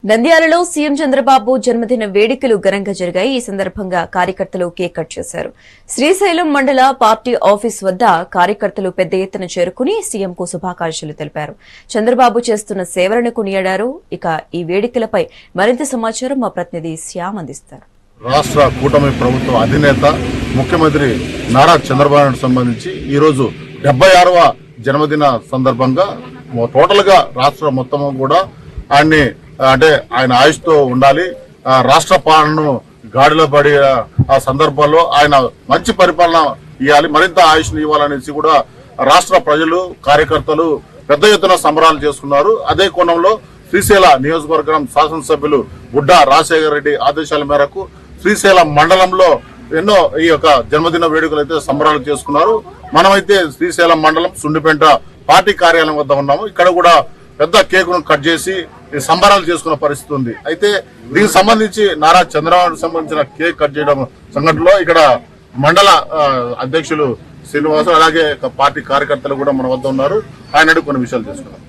నంద్యాలలో సీఎం చంద్రబాబు జన్మదిన వేడుకలు ఘనంగా జరిగాయి. ఈ సందర్భంగా కార్యకర్తలు కేక్ కట్ చేశారు. శ్రీశైలం మండల పార్టీ ఆఫీస్ వద్ద కార్యకర్తలు పెద్ద ఎత్తున చేరుకుని సీఎంకు శుభాకాంక్షలు తెలిపారు. చంద్రబాబు చేస్తున్న సేవలను కొనియాడారు. ఇక ఈ వేడుకలపై మరింత సమాచారం మా ప్రతినిధి శ్యామ్ అందిస్తారు. రాష్ట్ర కూటమి ప్రభుత్వ అధినేత ముఖ్యమంత్రి నారా చంద్రబాబు నాయుడు సంబంధించి ఈరోజు 76వ జన్మదిన సందర్భంగా టోటల్ గా రాష్ట్ర మొత్తం కూడా ఆయన ఆయుష్తో ఉండాలి, రాష్ట్ర పాలనను గాడిలో పడి ఆ సందర్భంలో ఆయన మంచి పరిపాలన ఇవ్వాలి, మరింత ఆయుష్ను ఇవ్వాలనేసి కూడా రాష్ట్ర ప్రజలు కార్యకర్తలు పెద్ద ఎత్తున సంబరాలు చేసుకున్నారు. అదే కోణంలో శ్రీశైల నియోజకవర్గం శాసనసభ్యులు బుడ్డా రాజశేఖర రెడ్డి ఆదేశాల మేరకు శ్రీశైలం మండలంలో ఎన్నో ఈ యొక్క జన్మదిన వేడుకలు అయితే సంబరాలు చేసుకున్నారు. మనమైతే శ్రీశైలం మండలం సుండిపేట పార్టీ కార్యాలయం వద్ద ఉన్నాము. ఇక్కడ కూడా పెద్ద కేకును కట్ చేసి సంబరాలు చేసుకున్న పరిస్థితి ఉంది. అయితే దీనికి సంబంధించి నారా చంద్రబాబు సంబంధించిన కేక్ కట్ చేయడం సంఘటనలో ఇక్కడ మండల అధ్యక్షులు శ్రీనివాసు అలాగే పార్టీ కార్యకర్తలు కూడా మన వద్ద ఉన్నారు. ఆయన కొన్ని విషయాలు తీసుకున్నాం.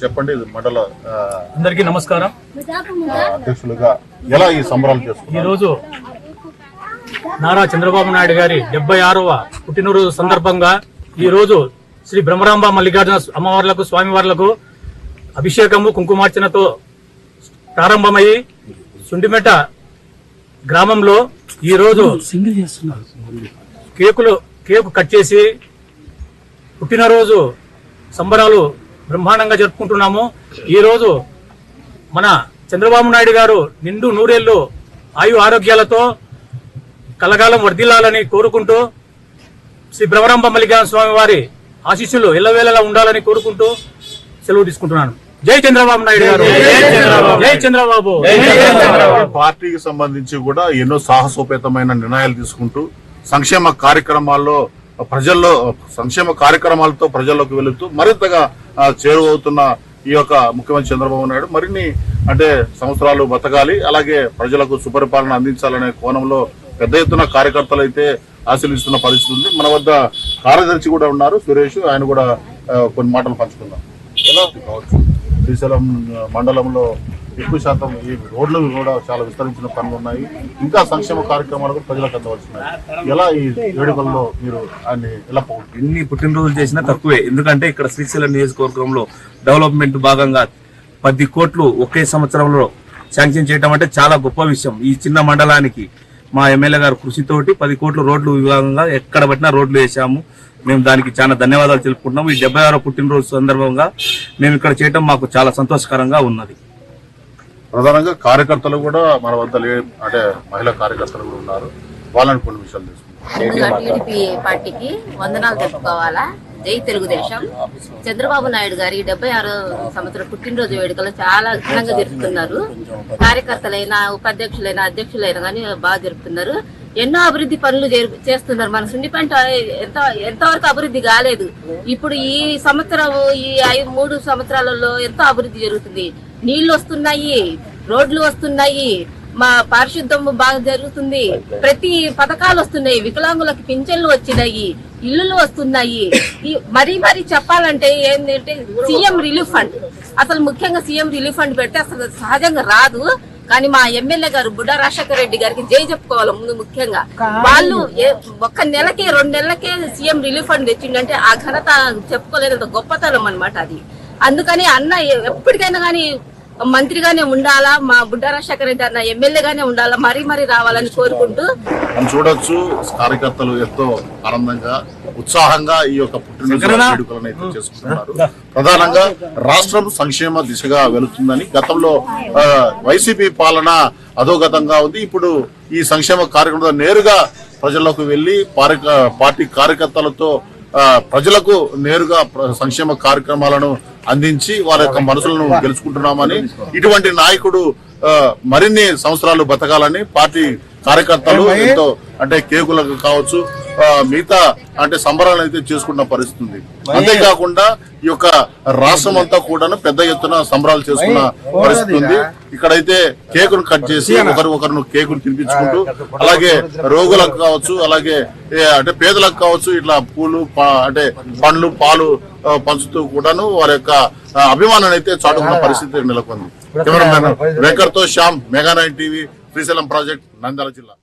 చెప్పండి, మండల అందరికీ నమస్కారం. అధ్యక్షులుగా ఎలా ఈ సంబరాలు చేసుకున్నారు? ఈ రోజు నారా చంద్రబాబు నాయుడు గారి 76వ పుట్టినరోజు సందర్భంగా ఈ రోజు శ్రీ బ్రహ్మరాంబ మల్లికార్జున అమ్మవార్లకు స్వామివార్లకు అభిషేకము కుంకుమార్చనతో ప్రారంభమయ్యి సుండిమెట గ్రామంలో ఈ రోజు కేకు కట్ చేసి పుట్టినరోజు సంబరాలు బ్రహ్మాండంగా జరుపుకుంటున్నాము. ఈ రోజు మన చంద్రబాబు నాయుడు గారు నిండు నూరేళ్లు ఆయు ఆరోగ్యాలతో కలకాలం వర్ధిల్లాలని కోరుకుంటూ శ్రీ బ్రహ్మరాంబ మల్లికార్జున స్వామి వారి ఆశీస్సులు ఎల్లవేళలా ఉండాలని కోరుకుంటూ సెలవు తీసుకుంటున్నాను. జై చంద్రబాబు నాయుడు గారు, జై చంద్రబాబు. పార్టీకి సంబంధించి కూడా ఎన్నో సాహసోపేతమైన నిర్ణయాలు తీసుకుంటూ సంక్షేమ కార్యక్రమాలతో ప్రజల్లోకి వెళుతూ మరింతగా చేరువవుతున్న ఈ యొక్క ముఖ్యమంత్రి చంద్రబాబు నాయుడు మరిన్ని సంవత్సరాలు బతకాలి, అలాగే ప్రజలకు సుపరిపాలన అందించాలనే కోణంలో పెద్ద ఎత్తున కార్యకర్తలు అయితే ఆశీర్వదిస్తున్న పరిస్థితి ఉంది. మన వద్ద కార్యదర్శి కూడా ఉన్నారు సురేష్, ఆయన కూడా కొన్ని మాటలు పంచుకుందాం. ఎలా కావచ్చు శ్రీశైలం మండలంలో ఎక్కువ శాతం ఈ రోడ్లు కూడా చాలా విస్తరించిన పనులు ఉన్నాయి, ఇంకా సంక్షేమ కార్యక్రమాలు కూడా ప్రజలకు అందవలసినాయి. ఎలా ఈ వేడుకల్లో మీరు ఆయన ఎలా ఎన్ని పుట్టినరోజులు చేసినా తక్కువే. ఎందుకంటే ఇక్కడ శ్రీశైలం నియోజకవర్గంలో డెవలప్మెంట్ భాగంగా 10 కోట్లు ఒకే సంవత్సరంలో శాంక్షన్ చేయడం అంటే చాలా గొప్ప విషయం. ఈ చిన్న మండలానికి మా ఎమ్మెల్యే గారు కృషితోటి 10 కోట్ల రోడ్లు విభాగంగా ఎక్కడ పట్టినా రోడ్లు వేసాము. మేము దానికి చాలా ధన్యవాదాలు తెలుపుకుంటున్నాము. ఈ 76వ పుట్టినరోజు సందర్భంగా మేము ఇక్కడ చేయడం మాకు చాలా సంతోషకరంగా ఉన్నది. ప్రధానంగా కార్యకర్తలు కూడా మన వద్ద మహిళా కార్యకర్తలు కూడా ఉన్నారు, వాళ్ళని కొన్ని విషయాలు తీసుకుంటాం. టీడీపీ పార్టీకి వందనాలు తెలుపుకోవాలా. జై తెలుగుదేశం. చంద్రబాబు నాయుడు గారి 76వ సంవత్సరం పుట్టినరోజు వేడుకలు చాలా ఘనంగా జరుపుతున్నారు. కార్యకర్తలైనా ఉపాధ్యక్షులైనా అధ్యక్షులైనా కానీ బాగా జరుపుతున్నారు. ఎన్నో అభివృద్ధి పనులు చేస్తున్నారు. మన సుండిపేట ఎంతవరకు అభివృద్ధి కాలేదు. ఇప్పుడు ఈ సంవత్సరం ఈ 3 సంవత్సరాలలో ఎంతో అభివృద్ధి జరుగుతుంది. నీళ్లు వస్తున్నాయి, రోడ్లు వస్తున్నాయి, మా పారిశుద్ధ్యం బాగా జరుగుతుంది, ప్రతి పథకాలు వస్తున్నాయి, వికలాంగులకు పింఛన్లు వచ్చినాయి, ఇల్లులు వస్తున్నాయి. మరీ చెప్పాలంటే ఏంటంటే సీఎం రిలీఫ్ ఫండ్, అసలు ముఖ్యంగా సీఎం రిలీఫ్ ఫండ్ పెడితే అసలు సహజంగా రాదు. కానీ మా ఎమ్మెల్యే గారు బుడ్డా రాజశేఖర రెడ్డి గారికి జై చెప్పుకోవాలి. ముందు ముఖ్యంగా వాళ్ళు 1 నెలకే 2 నెలలకే సీఎం రిలీఫ్ ఫండ్ తెచ్చిండంటే ఆ ఘనత చెప్పుకోలేనంత గొప్పతనం అన్నమాట అది. అందుకని అన్న ఎప్పటికైనా కానీ మంత్రిగానే ఉండాలా, మా బుడ్డా రాజశేఖర రెడ్డి అన్న ఎమ్మెల్యేగానే ఉండాలా, మరీ రావాలని కోరుకుంటూ మనం చూడొచ్చు. కార్యకర్తలు ఎంతో ఆనందంగా ఉత్సాహంగా ఈ యొక్క పుట్టినరోజు వేడుకలను అయితే చేసుకుంటున్నారు. ప్రధానంగా రాష్ట్రం సంక్షేమ దిశగా వెళుతుందని, గతంలో వైసీపీ పాలన అధోగతంగా ఉంది. ఇప్పుడు ఈ సంక్షేమ కార్యక్రమం నేరుగా ప్రజల్లోకి వెళ్లి పార్టీ కార్యకర్తలతో ప్రజలకు నేరుగా సంక్షేమ కార్యక్రమాలను అందించి వారి యొక్క మనసులను గెలుచుకుంటున్నామని, ఇటువంటి నాయకుడు మరిన్ని సంవత్సరాలు బతకాలని పార్టీ కార్యకర్తలు ఎంతో కేకులకు కావచ్చు మిగతా సంబరాలు అయితే చేసుకున్న పరిస్థితి ఉంది. అంతేకాకుండా ఈ యొక్క రాష్ట్రం అంతా కూడా పెద్ద ఎత్తున సంబరాలు చేసుకున్న పరిస్థితి ఉంది. ఇక్కడైతే కేకును కట్ చేసి ఒకరిను కేకును తినిపించుకుంటూ, అలాగే రోగులకు కావచ్చు, అలాగే పేదలకు కావచ్చు, ఇట్లా పూలు పండ్లు పాలు పంచుతూ కూడాను వారి యొక్క అభిమానాన్ని అయితే చాటుకున్న పరిస్థితి నెలకొంది. కెమెరామెన్ వెంకట్తో Shyam, mega 9 TV, Srisailam project, Nandyal జిల్లా.